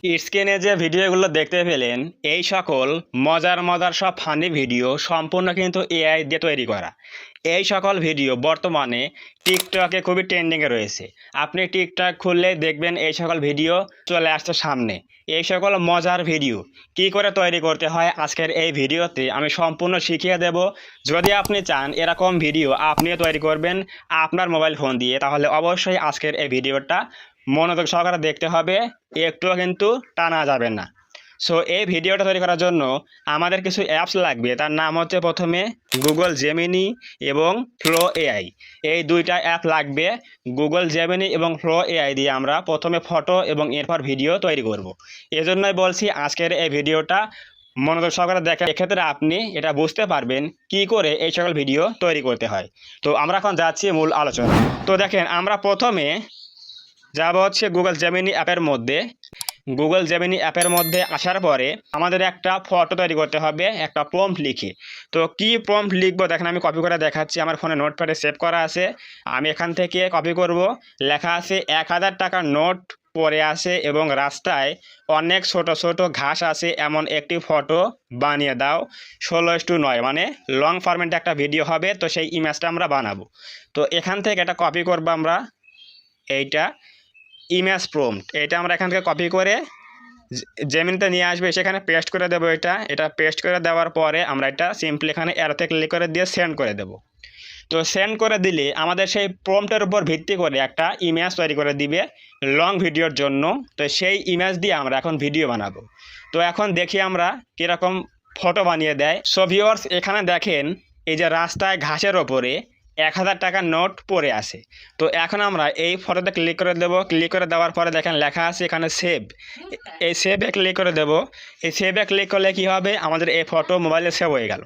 স্ক্রিনে যে ভিডিওগুলো দেখতে পেলেন, এই সকল মজার মজার সব ফানি ভিডিও সম্পূর্ণ কিন্তু এআই দিয়ে তৈরি করা। এই সকল ভিডিও বর্তমানে টিকটকে খুবই ট্রেন্ডিংয়ে রয়েছে। আপনি টিকটক খুললে দেখবেন এই সকল ভিডিও চলে আসছে সামনে। এই সকল মজার ভিডিও কি করে তৈরি করতে হয় আজকের এই ভিডিওতে আমি সম্পূর্ণ শিখিয়ে দেব। যদি আপনি চান এরকম ভিডিও আপনিও তৈরি করবেন আপনার মোবাইল ফোন দিয়ে, তাহলে অবশ্যই আজকের এই ভিডিওটা মনোযোগ সহকারে দেখতে হবে, একটুও কিন্তু টানা যাবে না। সো এই ভিডিওটা তৈরি করার জন্য আমাদের কিছু অ্যাপস লাগবে। তার নাম হচ্ছে প্রথমে গুগল জেমিনি এবং ফ্লো এআই। এই দুইটা অ্যাপ লাগবে। গুগল জেমিনি এবং ফ্লো এআই দিয়ে আমরা প্রথমে ফটো এবং এরপর ভিডিও তৈরি করব। এজন্যই বলছি আজকের এই ভিডিওটা মনোযোগ সহকারে দেখেন, এক্ষেত্রে আপনি এটা বুঝতে পারবেন কি করে এই সকল ভিডিও তৈরি করতে হয়। তো আমরা এখন যাচ্ছি মূল আলোচনা। তো দেখেন, আমরা প্রথমে যাব হচ্ছে গুগল জেমিনি অ্যাপের মধ্যে। গুগল জেমিনি অ্যাপের মধ্যে আসার পরে আমাদের একটা ফটো তৈরি করতে হবে একটা প্রম্পট লিখে। তো কি প্রম্পট লিখবো দেখেন, আমি কপি করে দেখাচ্ছি। আমার ফোনে নোটপ্যাডে সেভ করা আছে, আমি এখান থেকে কপি করব। লেখা আছে 1000 টাকার নোট পড়ে আছে এবং রাস্তায় অনেক ছোট ছোট ঘাস আছে, এমন একটি ফটো বানিয়ে দাও 16:9। মানে লং ফরম্যাটে একটা ভিডিও হবে, তো সেই ইমেজটা আমরা বানাবো। তো এখান থেকে এটা কপি করবো আমরা, এইটা ইমেজ প্রম্পট, এটা আমরা এখান থেকে কপি করে জেমিনিতে নিয়ে আসবে, সেখানে পেস্ট করে দেবো। এটা পেস্ট করে দেওয়ার পরে আমরা এটা সিম্পলি এখানে অ্যারোতে ক্লিক করে দিয়ে সেন্ড করে দেবো। তো সেন্ড করে দিলে আমাদের সেই প্রম্পটের উপর ভিত্তি করে একটা ইমেজ তৈরি করে দিবে লং ভিডিওর জন্য। তো সেই ইমেজ দিয়ে আমরা এখন ভিডিও বানাবো। তো এখন দেখি আমরা কীরকম ফটো বানিয়ে দেয়। সো ভিউয়ার্স, এখানে দেখেন এই যে রাস্তায় ঘাসের ওপরে 1000 টাকার নোট পড়ে আছে। তো এখন আমরা এই ফটোতে ক্লিক করে দেবো। ক্লিক করে দেওয়ার পরে দেখেন লেখা আছে এখানে সেভ। এই সেভে ক্লিক করে দেবো। এই সেভে ক্লিক করলে কি হবে, আমাদের এই ফটো মোবাইলে সেভ হয়ে গেল।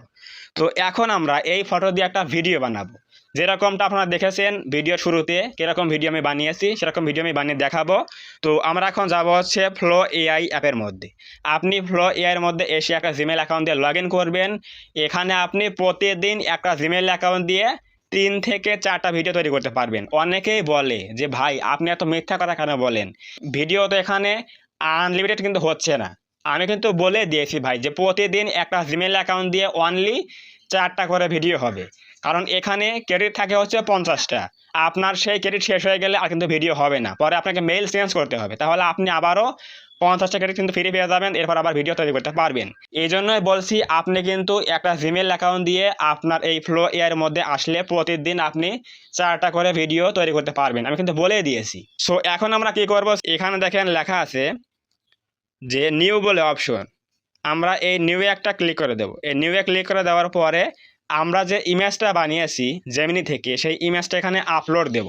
তো এখন আমরা এই ফটো দিয়ে একটা ভিডিও বানাবো, যেরকমটা আপনারা দেখেছেন ভিডিওর শুরুতে কীরকম ভিডিও আমি বানিয়েছি সেরকম ভিডিও আমি বানিয়ে দেখাবো। তো আমরা এখন যাব হচ্ছে ফ্লো এআই অ্যাপের মধ্যে। আপনি ফ্লো এআইয়ের মধ্যে এসে একটা জিমেল অ্যাকাউন্ট দিয়ে লগ ইন করবেন। এখানে আপনি প্রতিদিন একটা জিমেল অ্যাকাউন্ট দিয়ে 3 থেকে 4টা ভিডিও তৈরি করতে পারবেন। অনেকেই বলে যে ভাই আপনি এত মিথ্যা কথা কেন বলেন, ভিডিও তো এখানে আনলিমিটেড কিন্তু হচ্ছে না। আমি কিন্তু বলে দিয়েছি ভাই যে প্রতিদিন একটা জিমেল অ্যাকাউন্ট দিয়ে অনলি 4টা করে ভিডিও হবে, কারণ এখানে ক্রেডিট থাকে হচ্ছে 50টা। আপনার সেই ক্রেডিট শেষ হয়ে গেলে আর কিন্তু ভিডিও হবে না, পরে আপনাকে মেইল চেঞ্জ করতে হবে, তাহলে আপনি আবারও 50টা ক্রেডিট কিন্তু ফ্রি পেয়ে যাবেন, এরপর আবার ভিডিও তৈরি করতে পারবেন। এই জন্যই বলছি আপনি কিন্তু একটা জিমেল অ্যাকাউন্ট দিয়ে আপনার এই ফ্লো এআইয়ের মধ্যে আসলে প্রতিদিন আপনি 4টা করে ভিডিও তৈরি করতে পারবেন, আমি কিন্তু বলে দিয়েছি। সো এখন আমরা কি করব, এখানে দেখেন লেখা আছে যে নিউ বলে অপশন, আমরা এই নিউয়ে একটা ক্লিক করে দেব। এই নিউয়ে ক্লিক করে দেওয়ার পরে আমরা যে ইমেজটা বানিয়েছি জেমিনি থেকে সেই ইমেজটা এখানে আপলোড দেব।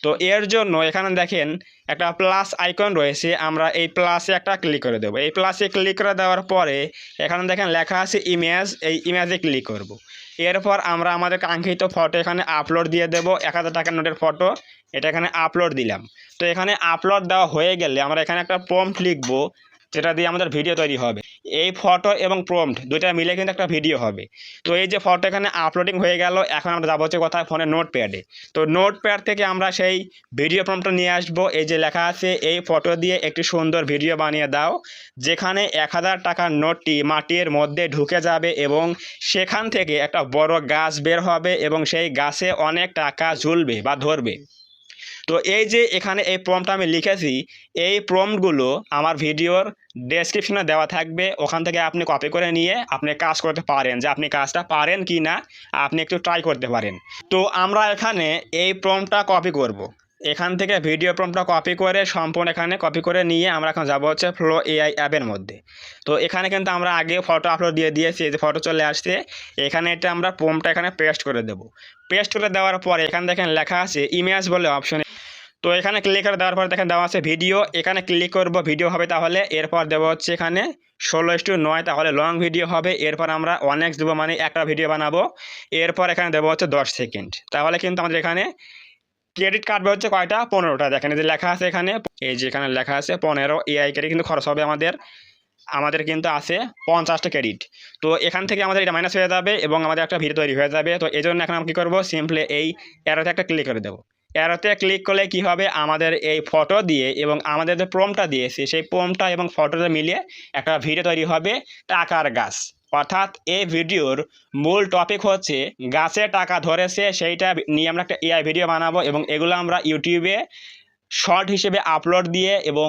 তো এর জন্য এখানে দেখেন একটা প্লাস আইকন রয়েছে, আমরা এই প্লাসে একটা ক্লিক করে দেব। এই প্লাসে ক্লিক করে দেওয়ার পরে এখানে দেখেন লেখা আছে ইমেজ, এই ইমেজে ক্লিক করব। এরপর আমরা আমাদের কাঙ্ক্ষিত ফটো এখানে আপলোড দিয়ে দেব। 1000 টাকার নোটের ফটো, এটা এখানে আপলোড দিলাম। তো এখানে আপলোড দেওয়া হয়ে গেলে আমরা এখানে একটা প্রম্পট লিখবো, যেটা দিয়ে আমাদের ভিডিও তৈরি হবে। এই ফটো এবং প্রম্পট দুইটা মিলে কিন্তু একটা ভিডিও হবে। তো এই যে ফটো এখানে আপলোডিং হয়ে গেল, এখন আমরা যাবো হচ্ছে কোথায়, ফোনের নোটপ্যাডে। তো নোটপ্যাড থেকে আমরা সেই ভিডিও প্রম্পটটা নিয়ে আসবো। এই যে লেখা আছে এই ফটো দিয়ে একটি সুন্দর ভিডিও বানিয়ে দাও, যেখানে 1000 টাকার নোটটি মাটির মধ্যে ঢুকে যাবে এবং সেখান থেকে একটা বড় গাছ বের হবে এবং সেই গাছে অনেক টাকা ঝুলবে বা ধরবে। তো এই যে এখানে এই প্রম্পটটা আমি লিখেছি, এই প্রম্পটগুলো আমার ভিডিওর ডেসক্রিপশনে দেওয়া থাকবে, ওখান থেকে আপনি কপি করে নিয়ে আপনি কাজ করতে পারেন, যে আপনি কাজটা পারেন কি না আপনি একটু ট্রাই করতে পারেন। তো আমরা এখানে এই প্রম্পটটা কপি করব। এখান থেকে ভিডিও প্রম্পটটা কপি করে সম্পূর্ণ এখানে কপি করে নিয়ে আমরা এখন যাবো হচ্ছে ফ্লো এআই অ্যাপের মধ্যে। তো এখানে কিন্তু আমরা আগে ফটো আপলোড দিয়ে দিয়েছি, এই যে ফটো চলে আসছে। এখানে এটা আমরা প্রম্পটটা এখানে পেস্ট করে দেব। পেস্ট করে দেওয়ার পরে এখানে দেখেন লেখা আছে ইমেজ বলে অপশন। তো এখানে ক্লিক করে দেওয়ার পর দেখেন দেওয়া আছে ভিডিও, এখানে ক্লিক করব, ভিডিও হবে। তাহলে এরপর দেবো হচ্ছে এখানে 16:9, তাহলে লং ভিডিও হবে। এরপর আমরা 1x দেবো, মানে একটা ভিডিও বানাবো। এরপর এখানে দেবো হচ্ছে 10 সেকেন্ড, তাহলে কিন্তু আমাদের এখানে ক্রেডিট কাটবে হচ্ছে কয়টা, 15টা। দেখেন এই যে লেখা আছে এখানে, এই যে এখানে লেখা আছে 15 এআই ক্রেডিট কিন্তু খরচ হবে আমাদের কিন্তু আছে 50টা ক্রেডিট। তো এখান থেকে আমাদের এটা মাইনাস হয়ে যাবে এবং আমাদের একটা ভিডিও তৈরি হয়ে যাবে। তো এই জন্য এখন আমরা কী করবো, সিম্পলি এই অ্যারোতে একটা ক্লিক করে দেবো। অ্যারোতে ক্লিক করলে কি হবে, আমাদের এই ফটো দিয়ে এবং আমাদের যে প্রম্পটটা দিয়েছি সেই প্রম্পটটা এবং ফটোটা মিলিয়ে একটা ভিডিও তৈরি হবে টাকার গাছ। অর্থাৎ এই ভিডিওর মূল টপিক হচ্ছে গাছে টাকা ধরেছে, সেইটা নিয়ে আমরা একটা এআই ভিডিও বানাবো এবং এগুলো আমরা ইউটিউবে শর্ট হিসেবে আপলোড দিয়ে এবং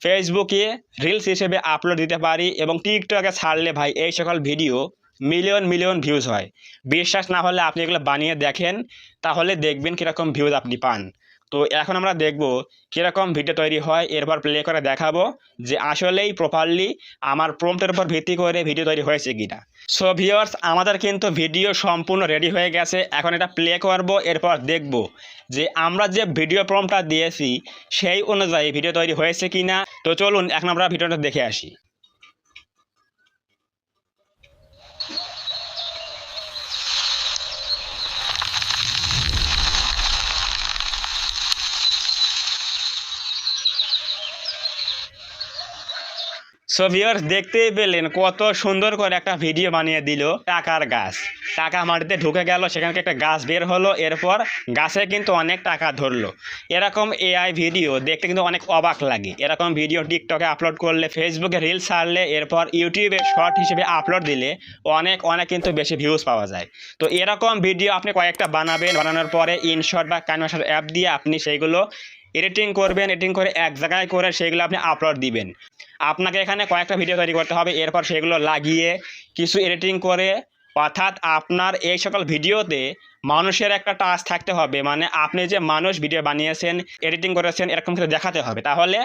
ফেসবুকে রিলস হিসেবে আপলোড দিতে পারি এবং টিকটকে ছাড়লে ভাই এই সকল ভিডিও মিলিয়ন মিলিয়ন ভিউজ হয়। বিশ্বাস না হলে আপনি এগুলো বানিয়ে দেখেন, তাহলে দেখবেন কীরকম ভিউজ আপনি পান। তো এখন আমরা দেখব কীরকম ভিডিও তৈরি হয়, এরপর প্লে করে দেখাবো যে আসলেই প্রপারলি আমার প্রম্পটের উপর ভিত্তি করে ভিডিও তৈরি হয়েছে কিনা। সো ভিউয়ার্স, আমাদের কিন্তু ভিডিও সম্পূর্ণ রেডি হয়ে গেছে। এখন এটা প্লে করব, এরপর দেখব যে আমরা যে ভিডিও প্রম্পটটা দিয়েছি সেই অনুযায়ী ভিডিও তৈরি হয়েছে কিনা। তো চলুন এখন আমরা ভিডিওটা দেখে আসি। সো ভিউয়ার্স, দেখতেই পেলেন কত সুন্দর করে একটা ভিডিও বানিয়ে দিল টাকার গাছ। টাকা মাটিতে ঢুকে গেল, সেখানে একটা গাছ বের হলো, এরপর গাছে কিন্তু অনেক টাকা ধরলো। এরকম এআই ভিডিও দেখতে কিন্তু অনেক অবাক লাগে। এরকম ভিডিও টিকটকে আপলোড করলে, ফেসবুকে রিলস ছাড়লে, এরপর ইউটিউবে শর্ট হিসেবে আপলোড দিলে অনেক কিন্তু বেশি ভিউজ পাওয়া যায়। তো এরকম ভিডিও আপনি কয়েকটা বানাবেন, বানানোর পরে ইনশট বা কাইনমাস্টার অ্যাপ দিয়ে আপনি সেইগুলো এডিটিং করবেন, এডিটিং করে এক জায়গায় করে সেগুলো আপনি আপলোড দিবেন। আপনাকে এখানে কয়েকটা ভিডিও তৈরি করতে হবে, এরপর সেগুলো লাগিয়ে কিছু এডিটিং করে, অর্থাৎ আপনার এই সকল ভিডিওতে মানুষের একটা টাচ থাকতে হবে, মানে আপনি যে মানুষ ভিডিও বানিয়েছেন, এডিটিং করেছেন, এরকম কিছু দেখাতে হবে, তাহলে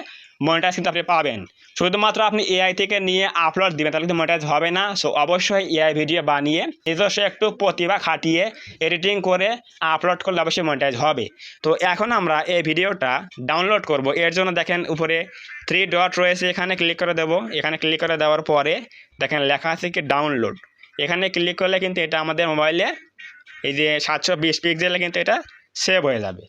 মনিটাইজ কিন্তু আপনি পাবেন। শুধুমাত্র আপনি এআই থেকে নিয়ে আপলোড দিবেন তাহলে কিন্তু মনিটাইজ হবে না। সো অবশ্যই এআই ভিডিও বানিয়ে নিজস্ব একটু প্রতিভা খাটিয়ে এডিটিং করে আপলোড করলে অবশ্যই মনিটাইজ হবে। তো এখন আমরা এই ভিডিওটা ডাউনলোড করব। এর জন্য দেখেন উপরে 3 ডট রয়েছে, এখানে ক্লিক করে দেবো। এখানে ক্লিক করে দেওয়ার পরে দেখেন লেখা আছে কি ডাউনলোড। এখানে ক্লিক করলে কিন্তু এটা আমাদের মোবাইলে এই যে 720 পিক্সেলে কিন্তু এটা সেভ হয়ে যাবে।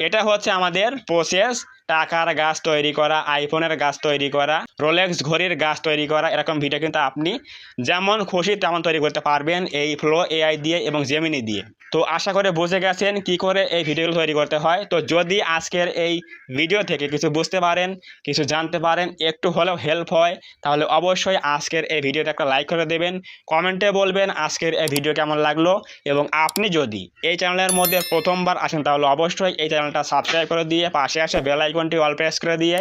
এটা হচ্ছে আমাদের প্রসেস টাকার গাছ তৈরি করা, আইফোনের গাছ তৈরি করা, রোলেক্স ঘড়ির গাছ তৈরি করা। এরকম ভিডিও কিন্তু আপনি যেমন খুশি তেমন তৈরি করতে পারবেন এই ফ্লো এআই দিয়ে এবং জেমিনি দিয়ে। তো আশা করে বুঝে গেছেন কি করে এই ভিডিওগুলো তৈরি করতে হয়। তো যদি আজকের এই ভিডিও থেকে কিছু বুঝতে পারেন, কিছু জানতে পারেন, একটু হলেও হেল্প হয়, তাহলে অবশ্যই আজকের এই ভিডিওতে একটা লাইক করে দেবেন, কমেন্টে বলবেন আজকের এই ভিডিও কেমন লাগলো। এবং আপনি যদি এই চ্যানেলের মধ্যে প্রথমবার আসেন তাহলে অবশ্যই এই চ্যানেলটা সাবস্ক্রাইব করে দিয়ে পাশে আসে বেল আইকনটি অল প্রেস করে দিয়ে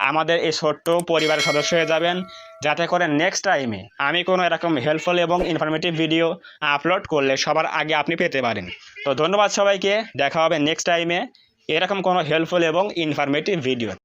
আমাদের এই ছোট্ট পরিবারের সদস্য হয়ে যাবেন, যাতে করে নেক্সট টাইমে আমি কোনো এরকম হেল্পফুল এবং ইনফরমেটিভ ভিডিও আপলোড করলে সবার আগে আপনি পেতে পারেন। তো ধন্যবাদ সবাইকে, দেখা হবে নেক্সট টাইমে এরকম কোনো হেল্পফুল এবং ইনফরমেটিভ ভিডিও।